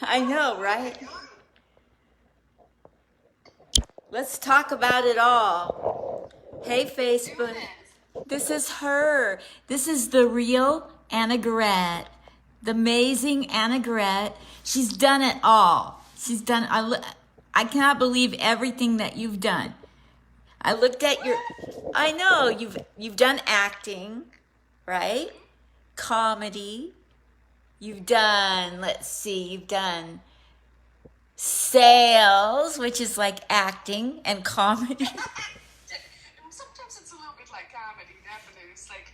I know, right? Let's talk about it all. Hey, Facebook. This is her. This is the real Annagret, the amazing Annagret. She's done it all. She's done. I cannot believe everything that you've done. I looked at your. I know you've done acting, right? Comedy. You've done. Let's see. You've done sales, which is like acting and comedy. Sometimes it's a little bit like comedy, definitely. It's like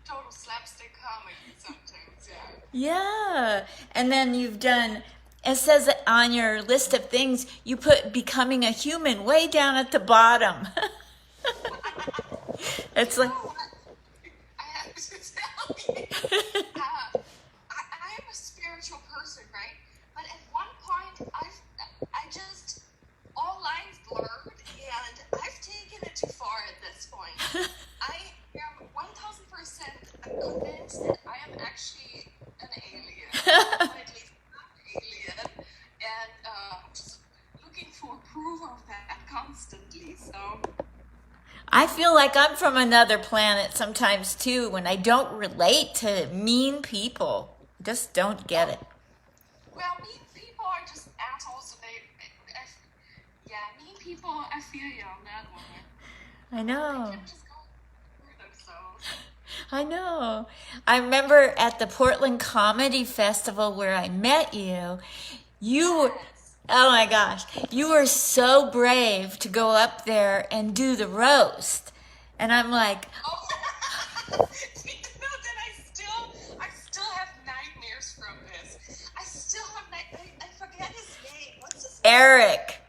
total slapstick comedy sometimes, yeah. Yeah. And then you've done, it says on your list of things, you put becoming a human way down at the bottom. It's like, I have to tell you, I am a spiritual person, right? But at one point, I just, all lines blurred, and I've taken it too far at this point. I am 1000% convinced that I am actually an alien, or at least an alien, and I'm just looking for proof of that constantly, so... I feel like I'm from another planet sometimes too when I don't relate to mean people. Just don't get it. Well, mean people are just assholes, so mean people, I feel you on that one. I know. They can just go through themselves. I know. I remember at the Portland Comedy Festival where I met you, you were, oh my gosh, you were so brave to go up there and do the roast. And I'm like, Oh, you know that I still have nightmares from this. I still have I forget his name. What's his name? Eric.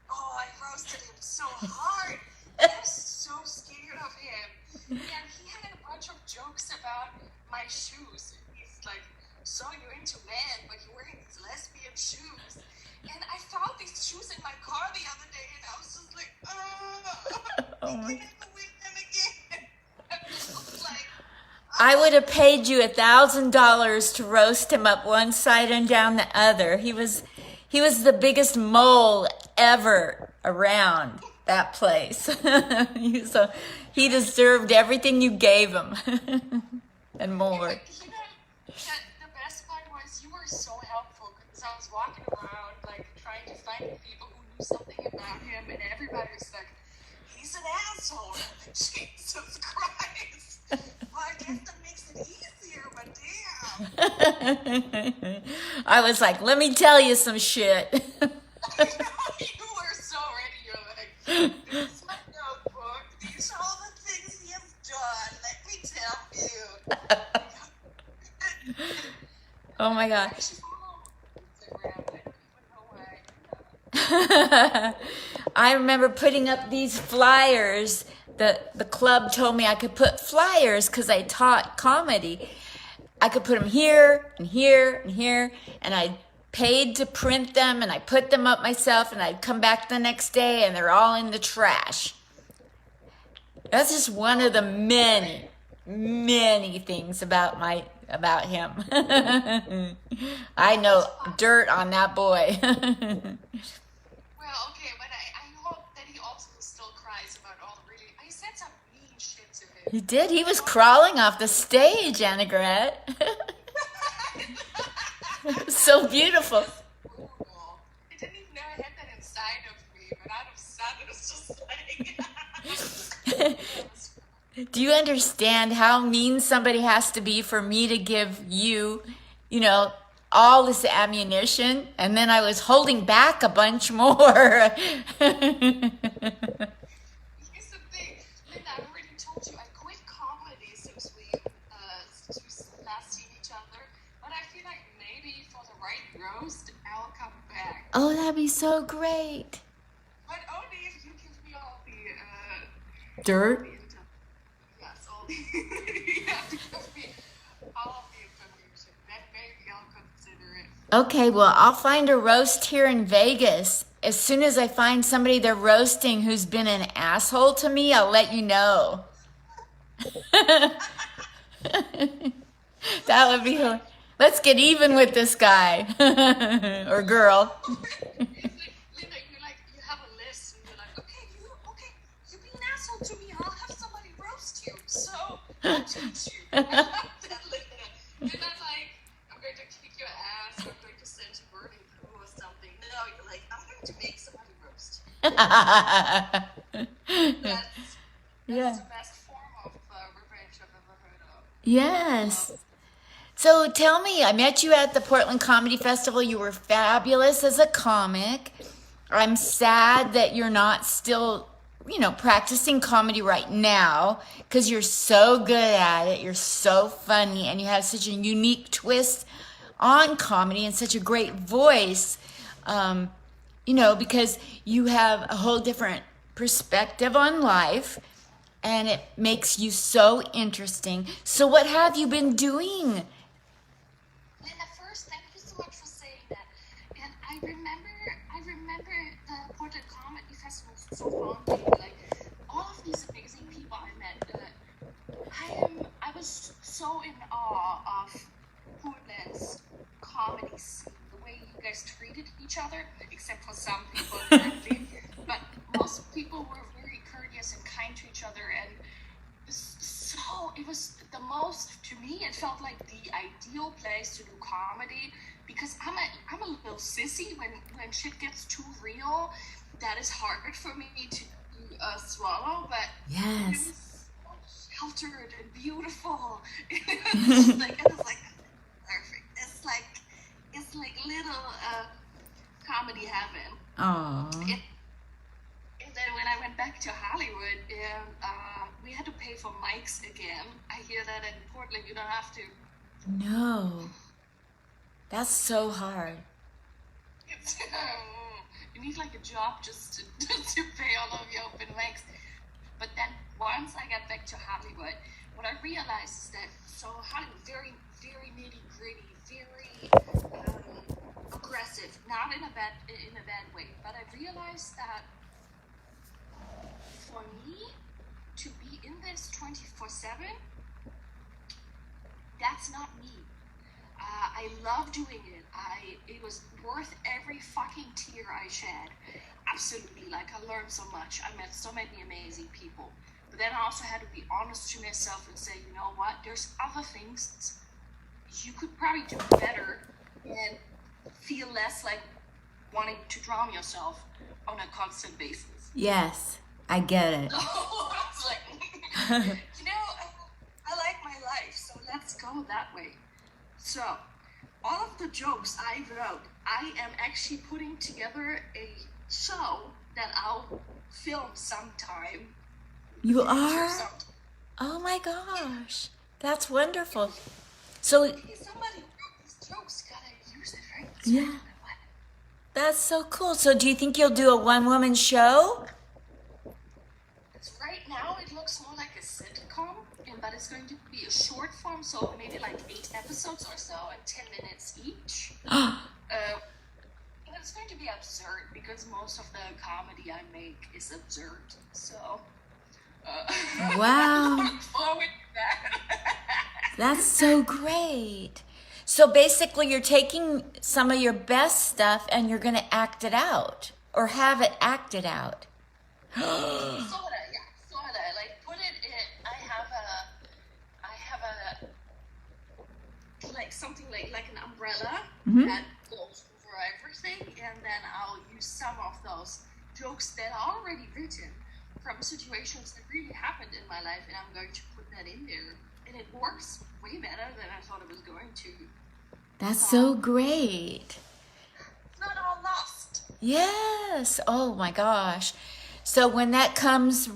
Oh, I roasted him so hard. I was so scared of him. And he had a bunch of jokes about my shoes. He's like, so you're into men, but you're wearing these lesbian shoes. And I found these shoes in my car the other day, and I was just like, Oh I my. can never wear them again. I was like, I would have paid you $1,000 to roast him up one side and down the other. He was the biggest mole ever around that place. So he deserved everything you gave him and more. you know, the best part was you were so helpful because I was walking around like trying to find people who knew something about him, and everybody was like, he's an asshole. I'm like, Jesus Christ. Well, I guess that makes it easier, but damn. I was like, let me tell you some shit. You were so ready. You're like, this is my notebook. These are all the things he has done. Let me tell you. Oh my I gosh. should follow Instagram. I don't even know why. I remember putting up these flyers. The club told me I could put flyers because I taught comedy. I could put them here and here and here, and I paid to print them, and I put them up myself, and I'd come back the next day, and they're all in the trash. That's just one of the many, many things about him. I know dirt on that boy. Well, okay, but I hope that he also still cries about all the really... I said some mean shit to him. He did. He was crawling off the stage, Annagret. So beautiful. Brutal. I didn't even know I had that inside of me, but out of sudden it was just like... Do you understand how mean somebody has to be for me to give you, all this ammunition? And then I was holding back a bunch more. Here's the thing, Linda, I already told you I quit comedy since we last seen each other, but I feel like maybe for the right roast, I'll come back. Oh, that'd be so great. But only if you give me all the Dirt? yes, all the you have to give me all of the information. Then maybe I'll consider it. Okay, well, I'll find a roast here in Vegas. As soon as I find somebody they're roasting who's been an asshole to me, I'll let you know. That would be Let's get even with this guy or girl. Linda, you have a list, and you're like, okay, you be an asshole to me, I'll have somebody roast you. So I'll teach you. I love that, Linda. And I'm like, I'm going to kick your ass, I'm going to send you burning poo or something. No, you're like, I'm going to make somebody roast you. That's Yeah. the best form of revenge I've ever heard of. Yes. So tell me, I met you at the Portland Comedy Festival. You were fabulous as a comic. I'm sad that you're not still, practicing comedy right now because you're so good at it. You're so funny and you have such a unique twist on comedy and such a great voice, because you have a whole different perspective on life and it makes you so interesting. So what have you been doing? Linda, first, thank you so much for saying that. And I remember the Portland Comedy Festival so fondly. Like all of these amazing people I met. I was so in awe of Portland's comedy scene, the way you guys treated each other, except for some people, apparently. But most people were very courteous and kind to each other, and it was the most, to me, it felt like the ideal place to do comedy, because I'm a little sissy when shit gets too real. That is hard for me to swallow, but Yes. it was so sheltered and beautiful. It was like perfect. It's like little comedy heaven. Aww. And then when I went back to Hollywood, we had to pay for mics again. I hear that in Portland you don't have to. No. That's so hard. It's, you need like a job just to pay all of your open mics. But then once I got back to Hollywood, what I realized is that Hollywood very, very nitty gritty, very aggressive, not in a bad way. But I realized that for me to be in this 24/7, that's not me. I love doing it. It was worth every fucking tear I shed. Absolutely. Like, I learned so much. I met so many amazing people. But then I also had to be honest to myself and say, you know what? There's other things you could probably do better and feel less like wanting to drown yourself on a constant basis. Yes, I get it. I was like, I like my life, so let's go that way. So, all of the jokes I wrote, I am actually putting together a show that I'll film sometime. You are? Oh my gosh. That's wonderful. So, If somebody wrote these jokes, gotta use it, right? yeah. That's so cool. So do you think you'll do a one-woman show? Right now, it looks more like a sitcom, but it's going to be a short form, so maybe like 8 episodes or so, and 10 minutes each. It's going to be absurd, because most of the comedy I make is absurd, so... Wow. Look forward to that. That's so great. So basically you're taking some of your best stuff and you're going to act it out or have it acted out. Sorta. Like, put it in. I have a like something like an umbrella that goes over everything, and then I'll use some of those jokes that are already written from situations that really happened in my life, and I'm going to put that in there, and it works way better than I thought it was going to. That's so great. It's not all lost. Yes. Oh my gosh. So when that comes,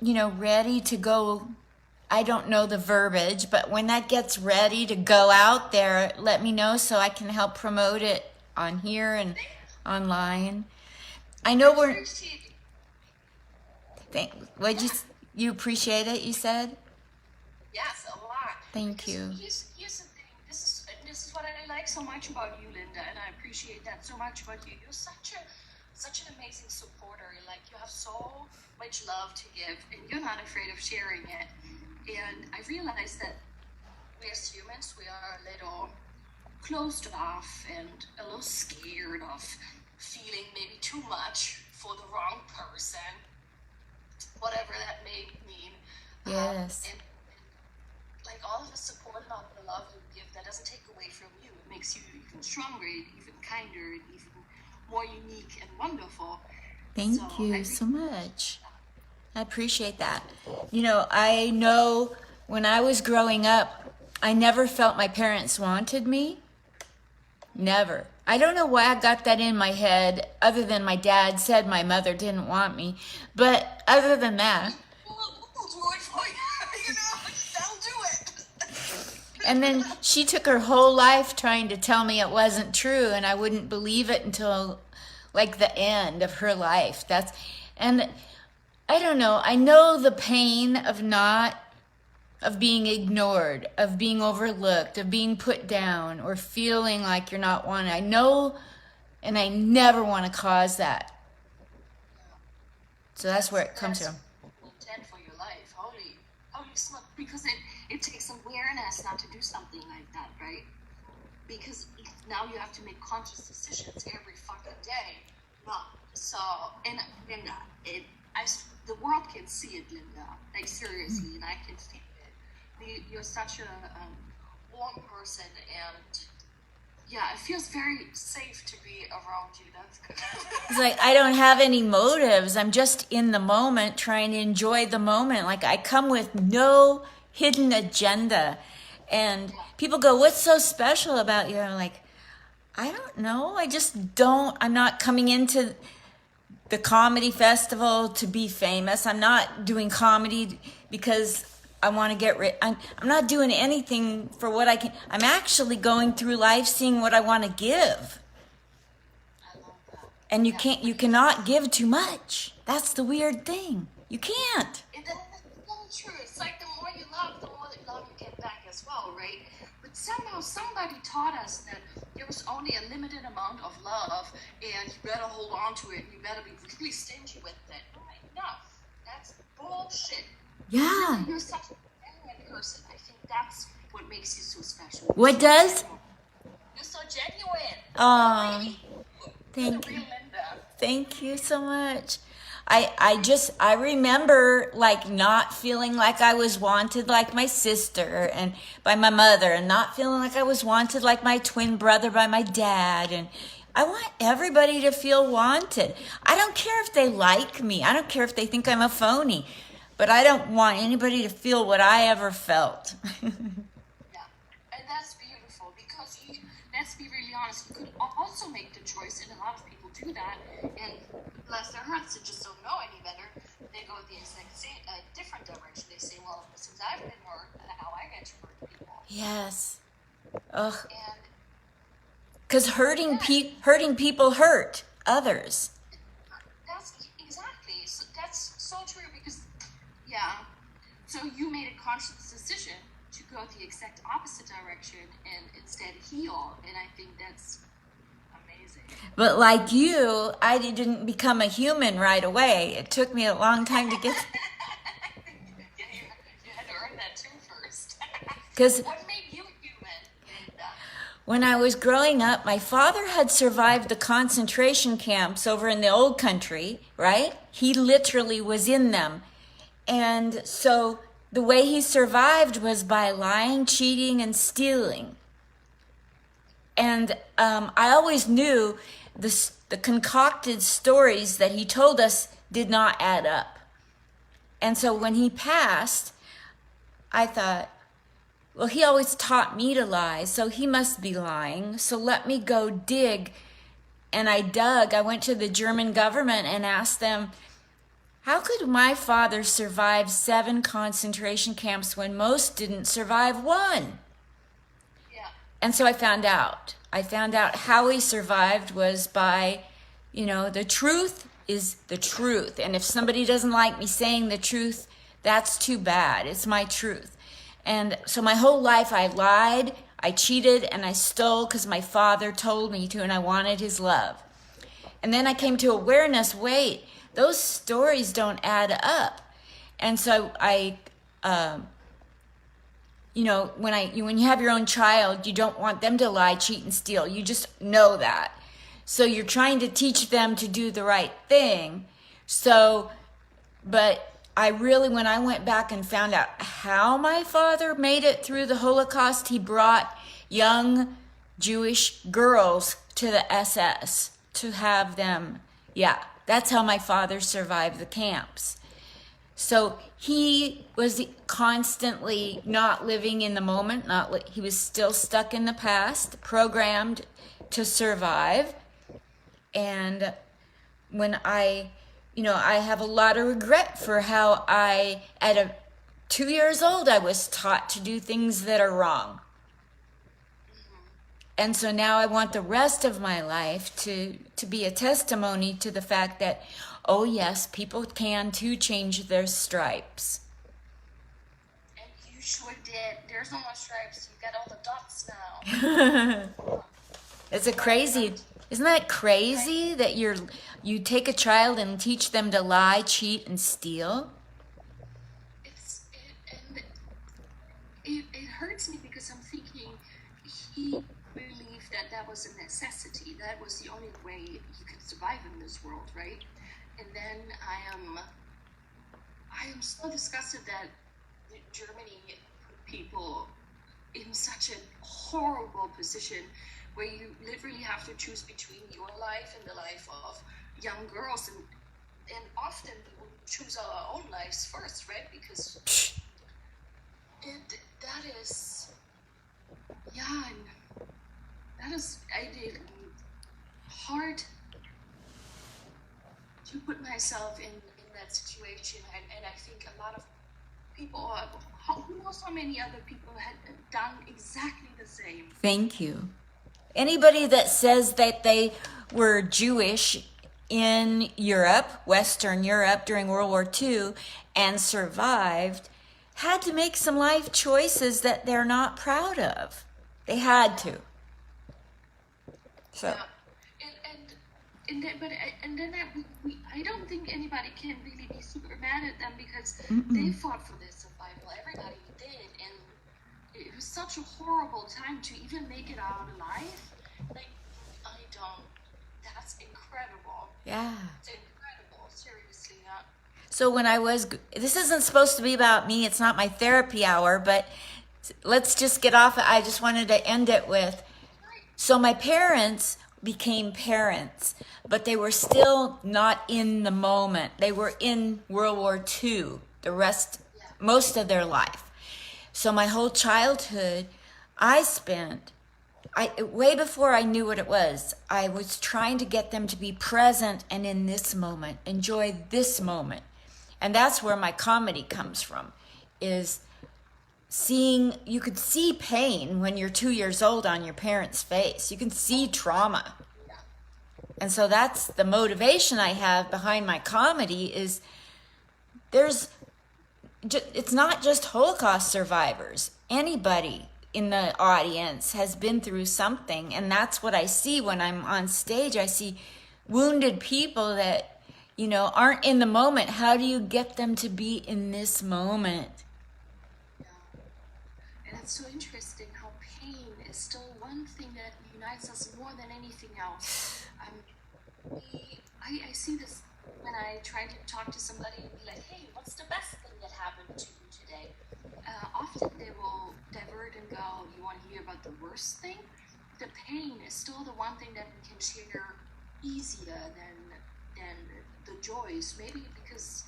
ready to go, I don't know the verbiage, but when that gets ready to go out there, let me know so I can help promote it on here and online. I know we're... You appreciate it, you said? Yes, a lot. Thank you. Here's the thing. This is what I like so much about you, Linda, and I appreciate that so much about you. You're such an amazing supporter. Like, you have so much love to give, and you're not afraid of sharing it. And I realize that we as humans, we are a little closed off and a little scared of feeling maybe too much for the wrong person, whatever that may mean. Yes. And like all of the support and all the love you give, that doesn't take away from you. It makes you even stronger, and even kinder, and even more unique and wonderful. Thank you so much. I appreciate that. You know, I know when I was growing up, I never felt my parents wanted me. Never. I don't know why I got that in my head, other than my dad said my mother didn't want me. But other than that. And then she took her whole life trying to tell me it wasn't true, and I wouldn't believe it until like the end of her life. And I don't know. I know the pain of being ignored, of being overlooked, of being put down, or feeling like you're not wanted. I know, and I never want to cause that. So that's where it comes from. Intent for your life, holy smoke, because it takes awareness not to do something like that, right? Because now you have to make conscious decisions every fucking day. So, and the world can see it, Linda, like seriously, and I can feel it. You're such a warm person, and yeah, it feels very safe to be around you. That's good. It's like I don't have any motives. I'm just in the moment, trying to enjoy the moment. Like I come with no hidden agenda. And people go, what's so special about you? I'm like, I don't know. I'm not coming into the comedy festival to be famous. I'm not doing comedy because I want to get rich. I'm not doing anything for what I can. I'm actually going through life seeing what I want to give. I love that. And you cannot give too much. That's the weird thing. You can't. That's true. It's like the more you love, the more love you get back as well, right? But somehow somebody taught us that there was only a limited amount of love, and you better hold on to it, and you better be really stingy with it. Right? No, that's bullshit. Yeah. You're such a genuine person. I think that's what makes you so special. What does? You're so genuine. Oh, thank you. Linda. Thank you so much. I remember like not feeling like I was wanted like my sister and by my mother, and not feeling like I was wanted like my twin brother by my dad. And I want everybody to feel wanted. I don't care if they like me. I don't care if they think I'm a phony, but I don't want anybody to feel what I ever felt. Yeah, and that's beautiful, because let's be really honest, you could also make the choice, and a lot of people do that, and bless their hearts, they just don't know any better. They go the exact same, different direction. They say, well, since I've been hurt, how I get to hurt people. Yes. Ugh. And because hurting people hurt others. that's exactly, so that's so true, because, yeah, so you made a conscious decision to go the exact opposite direction and instead heal, and I think that's amazing. But like you, I didn't become a human right away. It took me a long time to get. Yeah, you had to earn that too first. Because What made you human, Linda? when I was growing up, my father had survived the concentration camps over in the old country, right? He literally was in them. And so the way he survived was by lying, cheating, and stealing. And I always knew the concocted stories that he told us did not add up. And so when he passed, I thought, well, he always taught me to lie, so he must be lying. So let me go dig. And I dug. I went to the German government and asked them, how could my father survive 7 concentration camps when most didn't survive 1? Yeah. And so I found out. How he survived was by, the truth is the truth. And if somebody doesn't like me saying the truth, that's too bad. It's my truth. And so my whole life I lied, I cheated, and I stole because my father told me to, and I wanted his love. And then I came to awareness, wait, those stories don't add up. And so I when you have your own child, you don't want them to lie, cheat, and steal. You just know that. So you're trying to teach them to do the right thing. So, but I really, when I went back and found out how my father made it through the Holocaust, he brought young Jewish girls to the SS to have them. Yeah, that's how my father survived the camps. So he was constantly not living in the moment. He was still stuck in the past, programmed to survive. And when I have a lot of regret for how at 2 years old, I was taught to do things that are wrong. And so now I want the rest of my life to be a testimony to the fact that, oh yes, people can too change their stripes. And you sure did. There's no more stripes. You got all the dots now. Isn't that crazy that you take a child and teach them to lie, cheat, and steal? It hurts me because I'm thinking he believed that was a necessity. That was the only way you could survive in this world, right? And then I am so disgusted that Germany put people in such a horrible position where you literally have to choose between your life and the life of young girls, and often we will choose our own lives first, right? Because that is hard to put myself in that situation, and I think a lot of people, who knows how many other people had done exactly the same. Thank you. Anybody that says that they were Jewish in Europe, Western Europe, during World War II and survived, had to make some life choices that they're not proud of. They had to. So. Yeah. I don't think anybody can really be super mad at them because they fought for their survival. Everybody did, and it was such a horrible time to even make it out alive. Like, that's incredible. Yeah. It's incredible, seriously. Yeah. So this isn't supposed to be about me, it's not my therapy hour, but let's just get off. I just wanted to end it with, so my parents became parents, but they were still not in the moment. They were in World War II, most of their life. So my whole childhood, way before I knew what it was, I was trying to get them to be present and in this moment, enjoy this moment. And that's where my comedy comes from, is you could see pain when you're 2 years old on your parents' face. You can see trauma. And so that's the motivation I have behind my comedy is it's not just Holocaust survivors. Anybody in the audience has been through something, and that's what I see when I'm on stage. I see wounded people that, aren't in the moment. How do you get them to be in this moment? Yeah. And it's so interesting how pain is still one thing that unites us more than anything else. I see this when I try to talk to somebody and be like, hey, what's the best thing that happened to you today? Often they will divert and go, you want to hear about the worst thing? The pain is still the one thing that we can share easier than the joys. Maybe because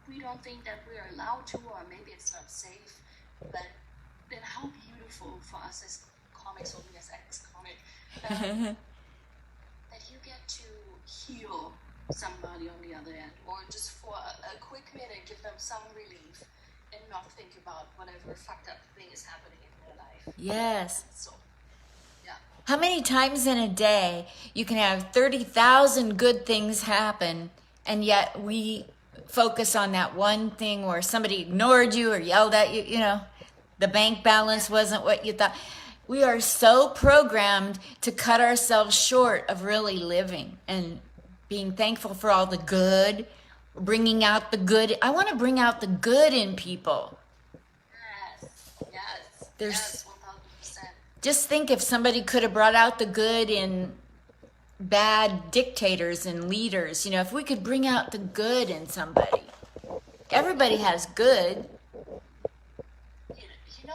we don't think that we're allowed to, or maybe it's not safe. But then how beautiful for us as comics, or me as ex-comic, that you get to heal somebody on the other end, or just for a quick minute give them some relief and not think about whatever fucked up thing is happening in their life. Yes. So, yeah. How many times in a day you can have 30,000 good things happen, and yet we focus on that one thing where somebody ignored you or yelled at you, the bank balance wasn't what you thought. We are so programmed to cut ourselves short of really living and being thankful for all the good, bringing out the good. I want to bring out the good in people. Yes. There's Yes, 1000%. just think if somebody could have brought out the good in bad dictators and leaders, if we could bring out the good in somebody. Everybody has good.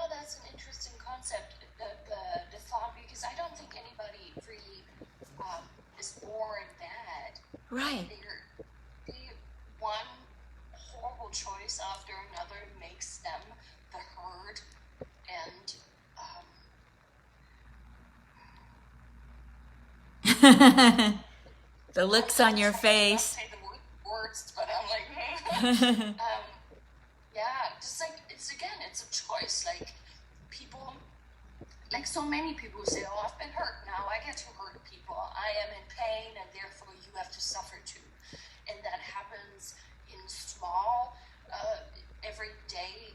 That's an interesting concept, the thought, because I don't think anybody really is born bad. Right. One horrible choice after another makes them the herd, and The looks on your face. I don't say the words, but I'm like, yeah, just like it's a choice. Like people, like so many people say, "Oh, I've been hurt. Now I get to hurt people. I am in pain, and therefore you have to suffer too." And that happens in small, everyday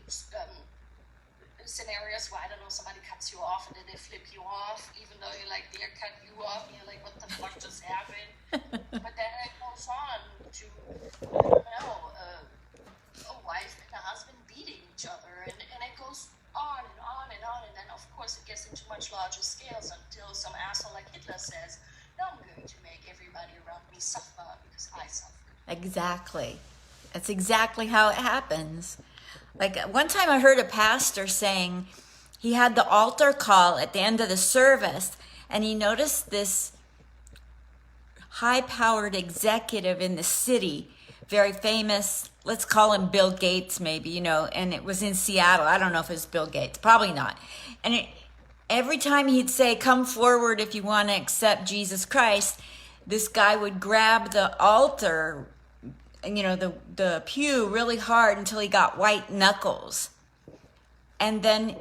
scenarios where, I don't know, somebody cuts you off and then they flip you off, even though you're like, they're cut you off, and you're like, what the fuck just happened? But then it goes on to, I don't know, a wife and a husband beating each other, and it goes on and on and on, and then of course it gets into much larger scales until some asshole like Hitler says, no, I'm going to make everybody around me suffer because I suffer. Exactly. That's exactly how it happens. Like one time I heard a pastor saying he had the altar call at the end of the service, and he noticed this high-powered executive in the city, very famous, let's call him Bill Gates maybe, and it was in Seattle. I don't know if it was Bill Gates, probably not. And every time he'd say, come forward if you want to accept Jesus Christ, this guy would grab the altar, the pew really hard until he got white knuckles. And then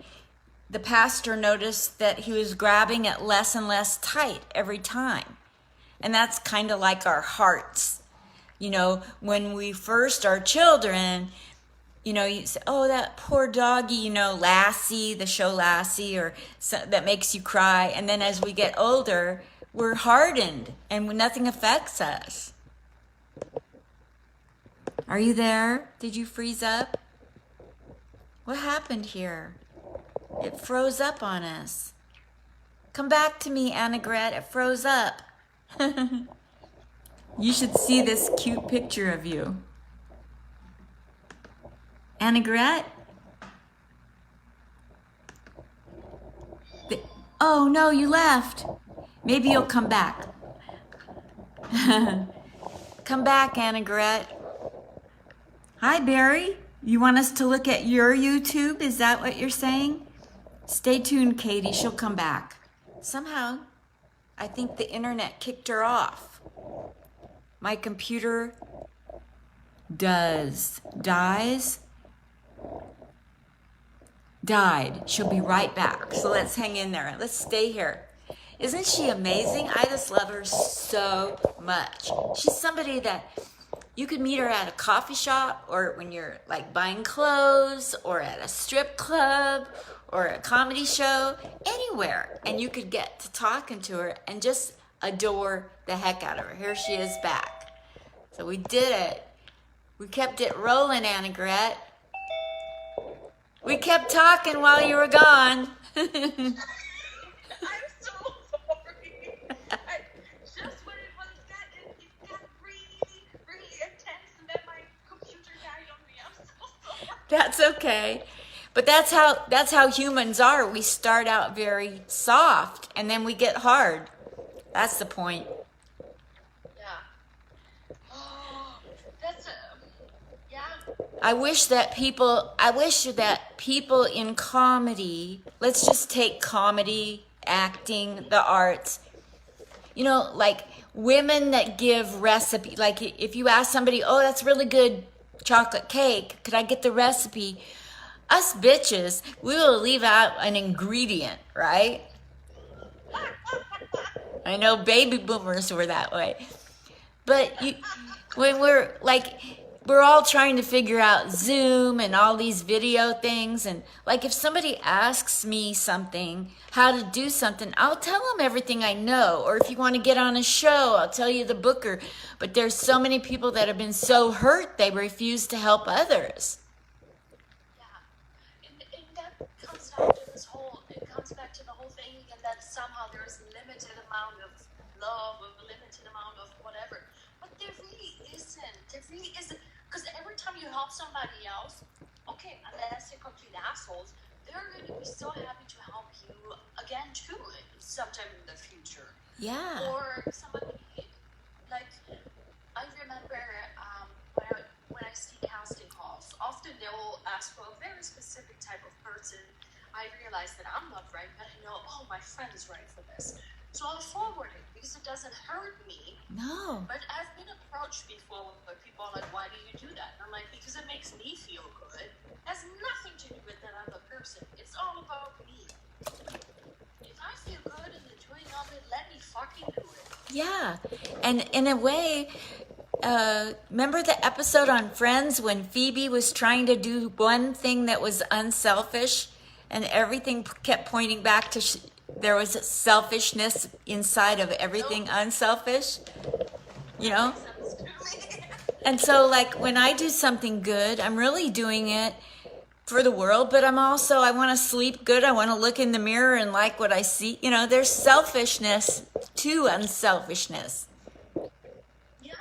the pastor noticed that he was grabbing it less and less tight every time. And that's kind of like our hearts. When we first are children, you say, oh, that poor doggy, Lassie, the show Lassie, or that makes you cry. And then as we get older, we're hardened and nothing affects us. Are you there? Did you freeze up? What happened here? It froze up on us. Come back to me, Annagret. It froze up. You should see this cute picture of you. Annagret? Oh, no, you left. Maybe you'll come back. Come back, Annagret. Hi, Barry. You want us to look at your YouTube? Is that what you're saying? Stay tuned, Katie. She'll come back. Somehow, I think the internet kicked her off. My computer died. She'll be right back. So let's hang in there. Let's stay here. Isn't she amazing? I just love her so much. She's somebody that you could meet her at a coffee shop, or when you're like buying clothes, or at a strip club, or a comedy show, anywhere. And you could get to talking to her and just adore the heck out of her. Here she is back. So we did it. We kept it rolling, Annagret. We kept talking while you were gone. I'm so sorry. Just when it got really, really intense, and then my computer died on me. I'm so sorry. That's okay. But that's how humans are. We start out very soft and then we get hard. That's the point. Yeah. Oh, that's yeah. I wish that people in comedy, let's just take comedy, acting, the arts, like women that give recipe, like if you ask somebody, oh, that's really good chocolate cake, could I get the recipe? Us bitches, we will leave out an ingredient, right? I know baby boomers were that way. But when we're all trying to figure out Zoom and all these video things, and like if somebody asks me something, how to do something, I'll tell them everything I know. Or if you want to get on a show, I'll tell you the booker. But there's so many people that have been so hurt they refuse to help others. And that comes down to this whole somehow there's a limited amount of love or a limited amount of whatever. But there really isn't. There really isn't. Because every time you help somebody else, okay, unless they're complete assholes, they're going to be so happy to help you again too, sometime in the future. Yeah. Or somebody, like, I remember when I see casting calls, often they'll ask for a very specific type of person. I realize that I'm not right, but I know, oh, my friend is right for this. So I'll forward it because it doesn't hurt me. No. But I've been approached before where people are like, why do you do that? And I'm like, because it makes me feel good. It has nothing to do with that other person. It's all about me. If I feel good in the doing of it, let me fucking do it. Yeah. And in a way, remember the episode on Friends when Phoebe was trying to do one thing that was unselfish and everything kept pointing back to there was selfishness inside of everything unselfish, you know? And so like when I do something good, I'm really doing it for the world, but I'm also, I want to sleep good. I want to look in the mirror and like what I see. You know, there's selfishness to unselfishness. Yeah.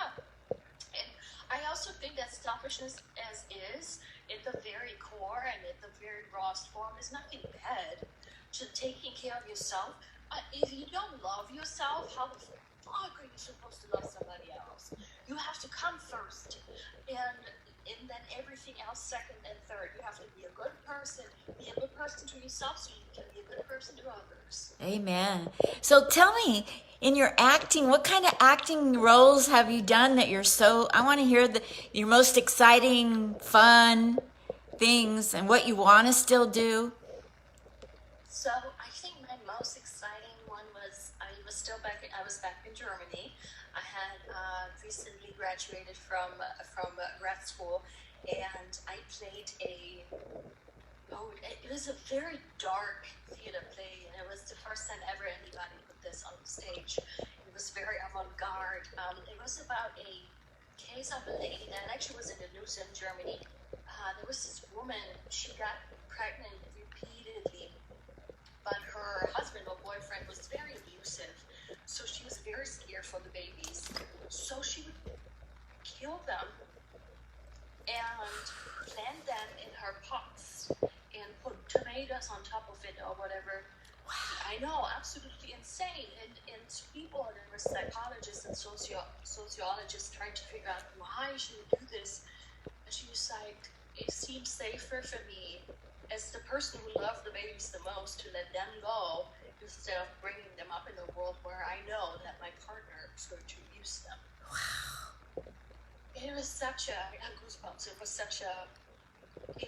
And I also think that selfishness as is, at the very core and at the very rawest form, is nothing bad. To taking care of yourself. If you don't love yourself, how the fuck are you supposed to love somebody else? You have to come first. And then everything else second and third. You have to be a good person. Be a good person to yourself so you can be a good person to others. Amen. So tell me, in your acting, what kind of acting roles have you done that you're so, I want to hear your most exciting, fun things and what you want to still do. So I think my most exciting one was I was back in Germany. I had recently graduated from Gret school, and I played it was a very dark theater play, and it was the first time ever anybody put this on the stage. It was very avant-garde. It was about a case of a lady that actually was in the news in Germany. There was this woman, she got pregnant repeatedly, but her husband or boyfriend was very abusive, so she was very scared for the babies. So she would kill them and plant them in her pots and put tomatoes on top of it or whatever. Wow. I know, absolutely insane. And people, there were psychologists and sociologists trying to figure out why she would do this. And she was like, it seems safer for me as the person who loved the babies the most to let them go instead of bringing them up in a world where I know that my partner is going to abuse them. Wow. It was such a, I got goosebumps. It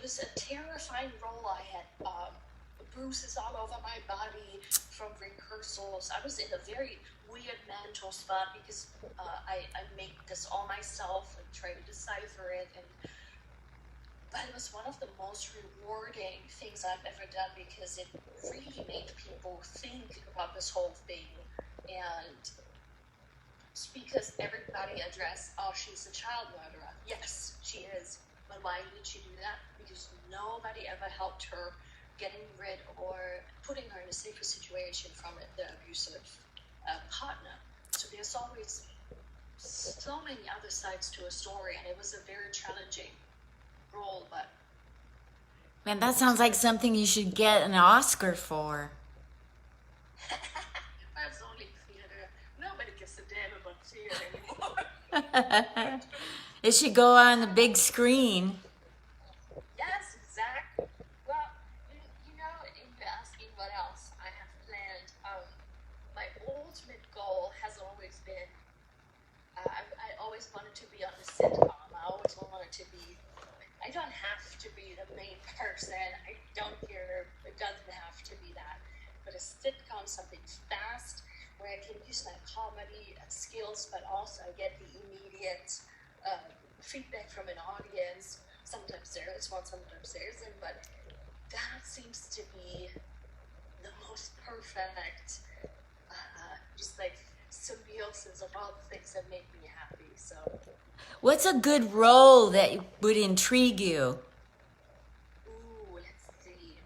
was a terrifying role. I had bruises all over my body from rehearsals. I was in a very weird mental spot because I make this all myself and try to decipher it. But it was one of the most rewarding things I've ever done because it really made people think about this whole thing. And it's because everybody addressed, oh, she's a child murderer. Yes, she is. But why did she do that? Because nobody ever helped her getting rid or putting her in a safer situation from the abusive partner. So there's always so many other sides to a story, and it was a very challenging role, but man, that sounds like something you should get an Oscar for. that's only theater. Nobody gives a damn about theater anymore. It should go on the big screen. Yes, exactly. Well, you know, in asking what else I have planned, my ultimate goal has always been, I always wanted to be on a sitcom. I always wanted to be, I don't have to be the main person. I don't care. It doesn't have to be that. But a sitcom, something fast, where I can use my comedy skills, but also I get the immediate feedback from an audience. Sometimes there is one, sometimes there isn't. But that seems to be the most perfect, just like symbiosis of all the things that make me happy. So. What's a good role that would intrigue you? Ooh, let's see.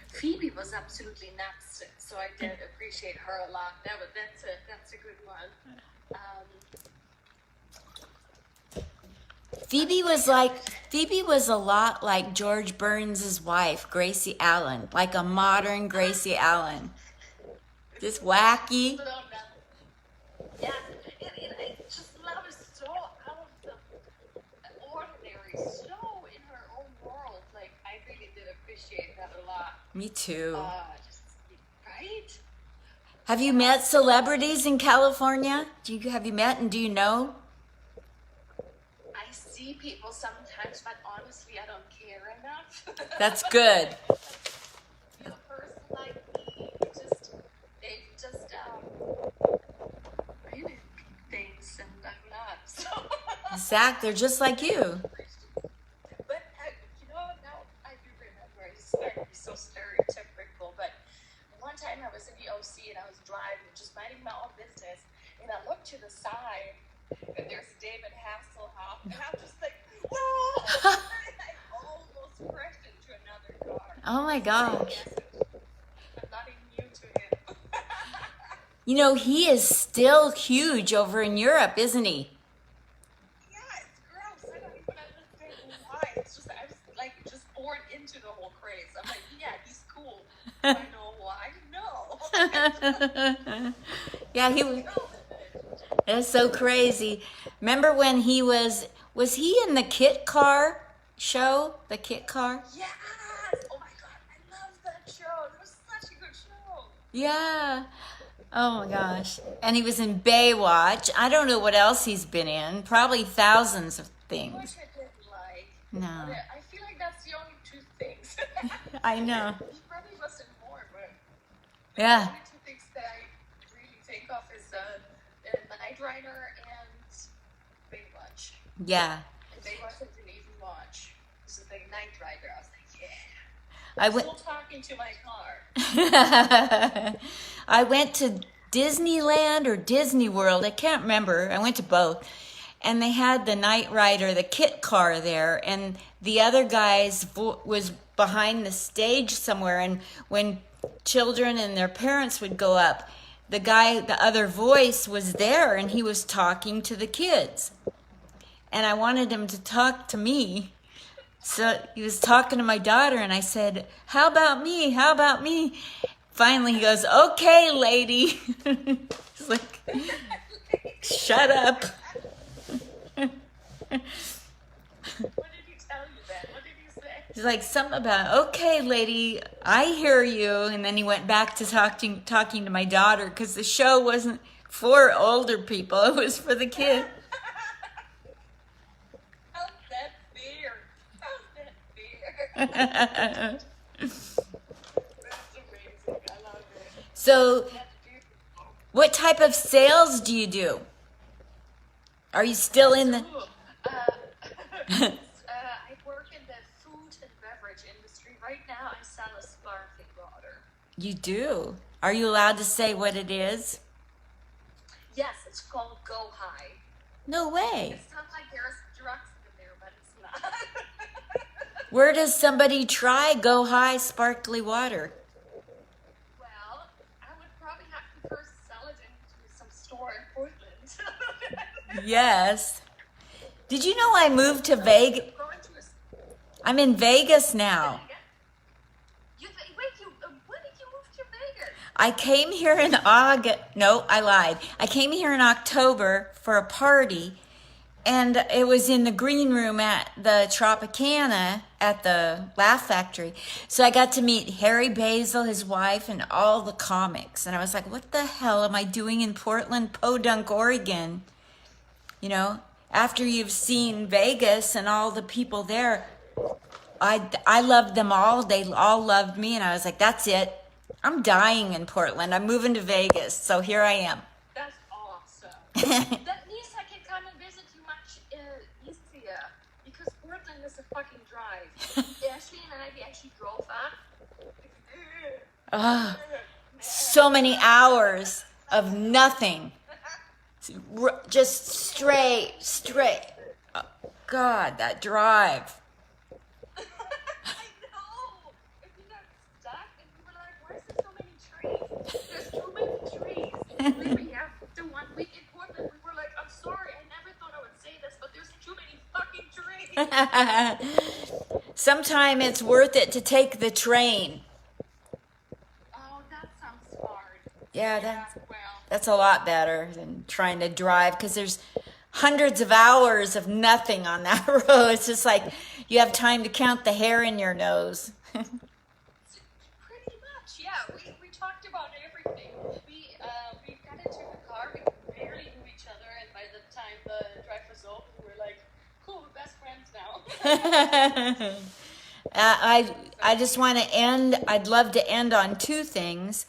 Phoebe was absolutely nuts, so I did appreciate her a lot. That's a good one. Phoebe was a lot like George Burns' wife, Gracie Allen, like a modern Gracie Allen. Just wacky. Yeah, and I just love it so out of the ordinary, so in her own world. Like, I really did appreciate that a lot. Me too. Right? Have you met celebrities in California? Have you met and do you know? I see people sometimes, but honestly, I don't care enough. That's good. A person like me, they just really things, and I'm not. So. Zach, they're just like you. But now I do remember. It's so stereotypical. But one time I was in the OC and I was driving, just minding my own business, and I looked to the side, and there's David Hasselhoff, and I'm just like, whoa! I almost crashed into another car. Oh my gosh. I'm not immune to him. You know, he is still huge over in Europe, isn't he? Yeah, it's gross. I don't even understand why. It's just, I was like just born into the whole craze. I'm like, yeah, he's cool. I know why. No. Yeah, he was. That's so crazy. Remember when he was he in the Kit Car show? The Kit Car? Yes! Oh my god, I love that show. It was such a good show. Yeah. Oh my gosh. And he was in Baywatch. I don't know what else he's been in. Probably thousands of things. Which I didn't like. No. But I feel like that's the only two things. I know. He probably wasn't more, but Yeah. the only two things that I really think of is Knight Rider and Baywatch. Yeah. And Baywatch I didn't even watch. So the Knight Rider, I was like, yeah. I I'm went. still talking to my car. I went to Disneyland or Disney World. I can't remember. I went to both. And they had the Knight Rider, the Kit Car there. And the other guy's was behind the stage somewhere. And when children and their parents would go up, the other voice was there and he was talking to the kids. And I wanted him to talk to me. So he was talking to my daughter and I said, how about me? How about me? Finally he goes, okay, lady. It's like, shut up. What did he tell you then? What did he say? He's like, something about, okay, lady, I hear you. And then he went back to talking to my daughter because the show wasn't for older people. It was for the kids. How's that fair? How's that fair? That's amazing. I love it. So what type of sales do you do? Are you still in the... I work in the food and beverage industry. Right now, I sell a sparkling water. You do? Are you allowed to say what it is? Yes, it's called Go High. No way. It sounds like there's drugs in there, but it's not. Where does somebody try Go High sparkly water? Well, I would probably have to first sell it into some store in Portland. Yes. Did you know I moved to Vegas? I'm in Vegas now. When did you move to Vegas? I came here in August. No, I lied. I came here in October for a party, and it was in the green room at the Tropicana at the Laugh Factory. So I got to meet Harry Basil, his wife, and all the comics. And I was like, what the hell am I doing in Portland, Podunk, Oregon? You know, after you've seen Vegas and all the people there, I loved them all. They all loved me. And I was like, that's it. I'm dying in Portland. I'm moving to Vegas. So here I am. That's awesome. That means I can come and visit you much easier. Because Portland is a fucking drive. Ashley and I, we actually drove up. Oh, so many hours of nothing. Just straight. Oh, God, that drive. I know. And we got stuck and we were like, we have the 1 week in Portland. We were like, I'm sorry, I never thought I would say this, but there's too many fucking trains. Sometime it's worth it to take the train. Oh, that sounds hard. Yeah, Well, that's a lot better than trying to drive, because there's hundreds of hours of nothing on that road. It's just like you have time to count the hair in your nose. pretty much, yeah. We talked about everything. We got into the car. We barely knew each other, and by the time the drive was over, we were like, "Cool, we're best friends now." I just want to end. I'd love to end on two things: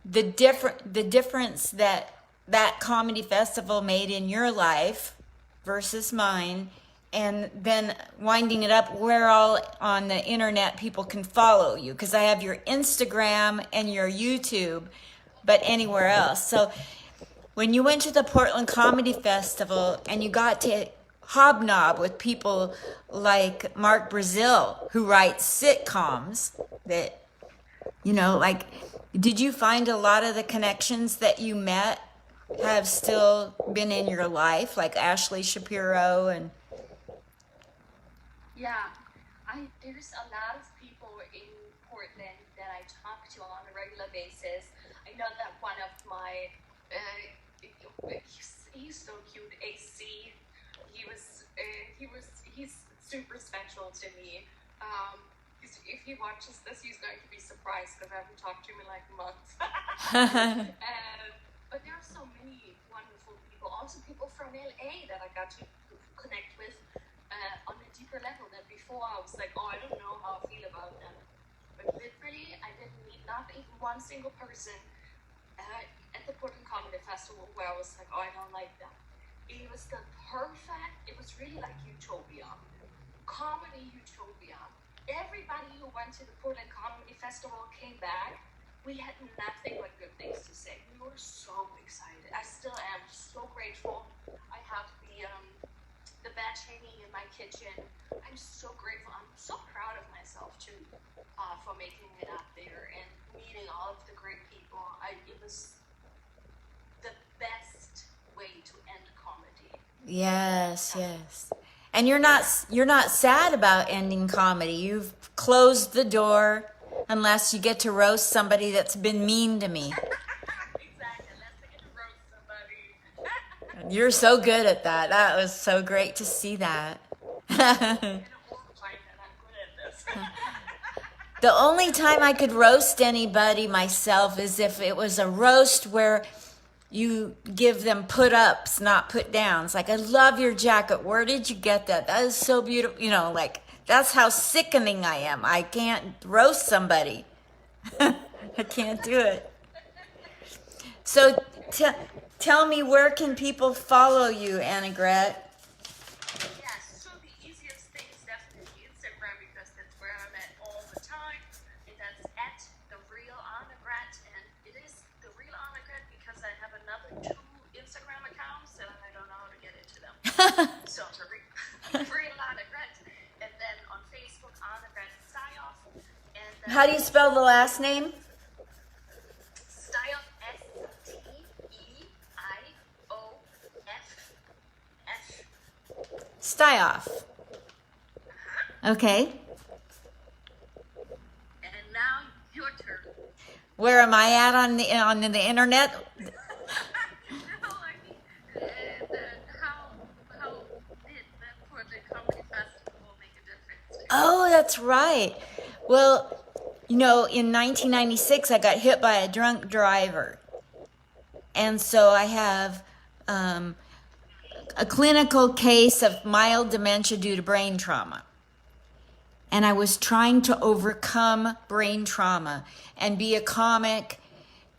the difference that comedy festival made in your life versus mine, and then winding it up, where all on the internet people can follow you, because I have your Instagram and your YouTube, but anywhere else. So when you went to the Portland Comedy Festival and you got to hobnob with people like Mark Brazil, who writes sitcoms, that, like, did you find a lot of the connections that you met have still been in your life, like Ashley Shapiro? And Yeah, there's a lot of people in Portland that I talk to on a regular basis. I know that one of my, he's so cute, AC. He's super special to me. If he watches this, he's going to be surprised because I haven't talked to him in like months. But there are so many wonderful people, also people from LA that I got to connect with on a deeper level than before. I was like, oh, I don't know how I feel about them. But literally, I didn't meet not even one single person at the Portland Comedy Festival where I was like, oh, I don't like them. It was it was really like utopia. Comedy utopia. Everybody who went to the Portland Comedy Festival came back. We had nothing but good things to say. We were so excited. I still am so grateful. I have the batch hanging in my kitchen. I'm so grateful. I'm so proud of myself too for making it up there and meeting all of the great people. It was the best way to end comedy. yes. And you're not sad about ending comedy. You've closed the door unless you get to roast somebody that's been mean to me. Exactly, unless I get to roast somebody. You're so good at that. That was so great to see that. I'm gonna find that I'm good at this. The only time I could roast anybody myself is if it was a roast where you give them put-ups, not put-downs. Like, I love your jacket. Where did you get that? That is so beautiful. Like, that's how sickening I am. I can't roast somebody. I can't do it. So tell me, where can people follow you, Annagret? Yes, so the easiest thing is definitely Instagram because that's where I'm at all the time. And that's at the real Annagret. And it is the real Annagret because I have another 2 Instagram accounts and I don't know how to get into them. So the real Annagret. And then on Facebook, Annagret Styoff. And How do you spell the last name? Styoff, Steioff. Styoff. Okay. And now your turn. Where am I at on the internet? No, I mean, how did the Portland Comedy Festival make a difference to you? Oh, that's right. Well, in 1996, I got hit by a drunk driver. And so I have a clinical case of mild dementia due to brain trauma. And I was trying to overcome brain trauma and be a comic.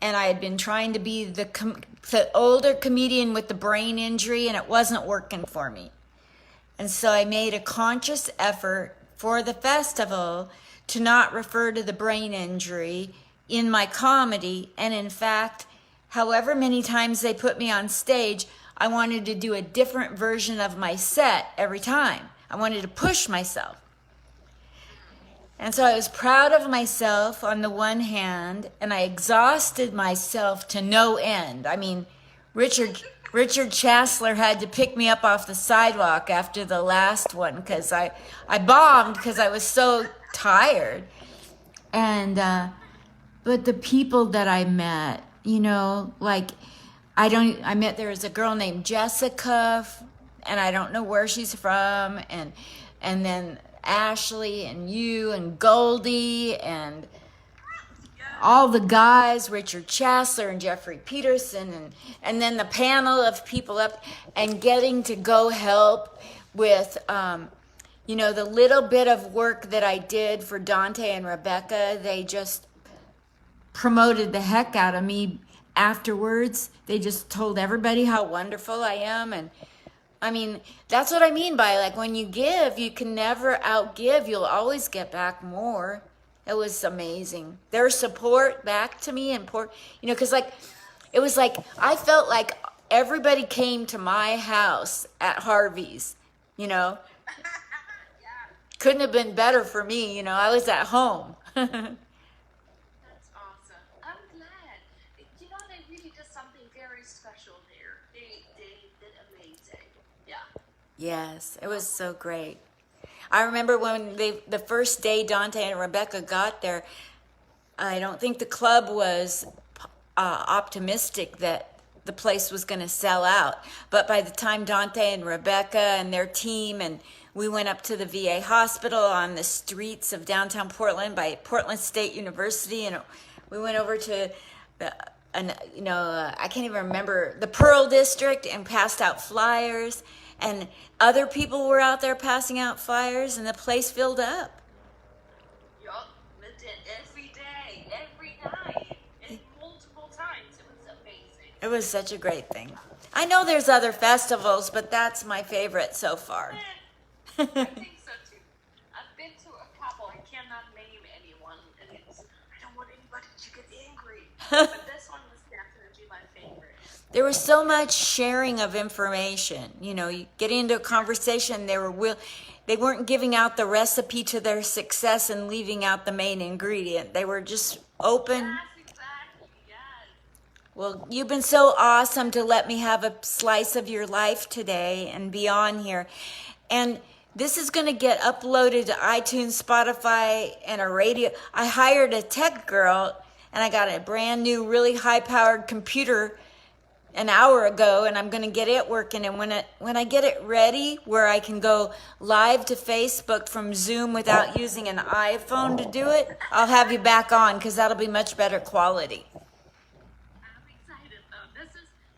And I had been trying to be the older comedian with the brain injury, and it wasn't working for me. And so I made a conscious effort for the festival to not refer to the brain injury in my comedy. And in fact, however many times they put me on stage, I wanted to do a different version of my set every time. I wanted to push myself. And so I was proud of myself on the one hand, and I exhausted myself to no end. I mean, Richard Chasler had to pick me up off the sidewalk after the last one because I bombed because I was so tired. And but the people that I met, you know, like there was a girl named Jessica, and I don't know where she's from, and then Ashley and you and Goldie and all the guys, Richard Chasler and Jeffrey Peterson, and then the panel of people up, and getting to go help with, you know, the little bit of work that I did for Dante and Rebekah. They just promoted the heck out of me afterwards. They just told everybody how wonderful I am. And I mean, that's what I mean by, like, when you give, you can never outgive. You'll always get back more. It was amazing. Their support back to me, and you know, because like, it was like, I felt like everybody came to my house at Harvey's, you know. Couldn't have been better for me, you know. I was at home. That's awesome. I'm glad. You know, they really did something very special there. They did amazing. Yeah. Yes, it was so great. I remember when the first day Dante and Rebekah got there, I don't think the club was optimistic that the place was going to sell out. But by the time Dante and Rebekah and their team, and we went up to the VA hospital on the streets of downtown Portland by Portland State University, and we went over to I can't even remember, the Pearl District, and passed out flyers. And other people were out there passing out flyers, and the place filled up. Yup, it did every day, every night, and multiple times. It was amazing. It was such a great thing. I know there's other festivals, but that's my favorite so far. I think so too. I've been to a couple. I cannot name anyone, and I don't want anybody to get angry. But this one was definitely my favorite. There was so much sharing of information. You know, you get into a conversation, they weren't giving out the recipe to their success and leaving out the main ingredient. They were just open. Yes, exactly. Yes. Well, you've been so awesome to let me have a slice of your life today and be on here. And this is going to get uploaded to iTunes, Spotify, and a radio. I hired a tech girl, and I got a brand new, really high-powered computer an hour ago, and I'm going to get it working. And when I get it ready, where I can go live to Facebook from Zoom without using an iPhone to do it, I'll have you back on, because that'll be much better quality. I'm excited though.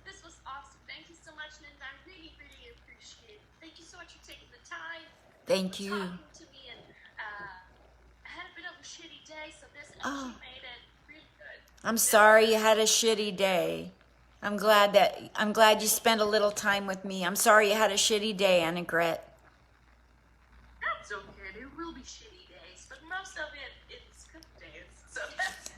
This was awesome. Thank you so much, Linda. I really, really appreciate it. Thank you so much for taking the time. Thank you. Talking to me, and I had a bit of a shitty day, so this actually made it really good. I'm sorry you had a shitty day. I'm glad you spent a little time with me. I'm sorry you had a shitty day, Annagret. That's okay. There will be shitty days, but most of it is good days. So that's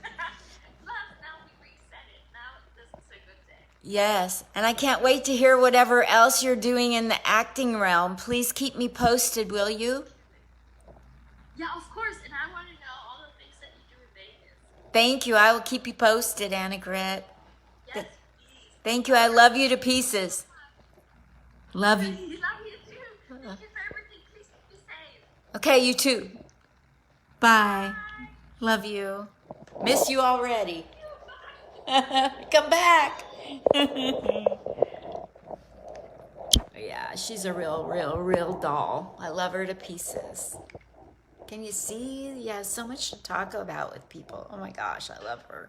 plus now we reset it. Now this is a good day. Yes, and I can't wait to hear whatever else you're doing in the acting realm. Please keep me posted, will you? Yeah, of course. And I want to know all the things that you do in Vegas. Thank you. I will keep you posted, Annagret. Yes. Thank you. I love you to pieces. Love you. Love you too. Thank you for everything. Please be safe. Okay, you too. Bye. Love you. Miss you already. Come back. Yeah, she's a real doll. I love her to pieces. Can you see? Yeah, so much to talk about with people. Oh my gosh, I love her.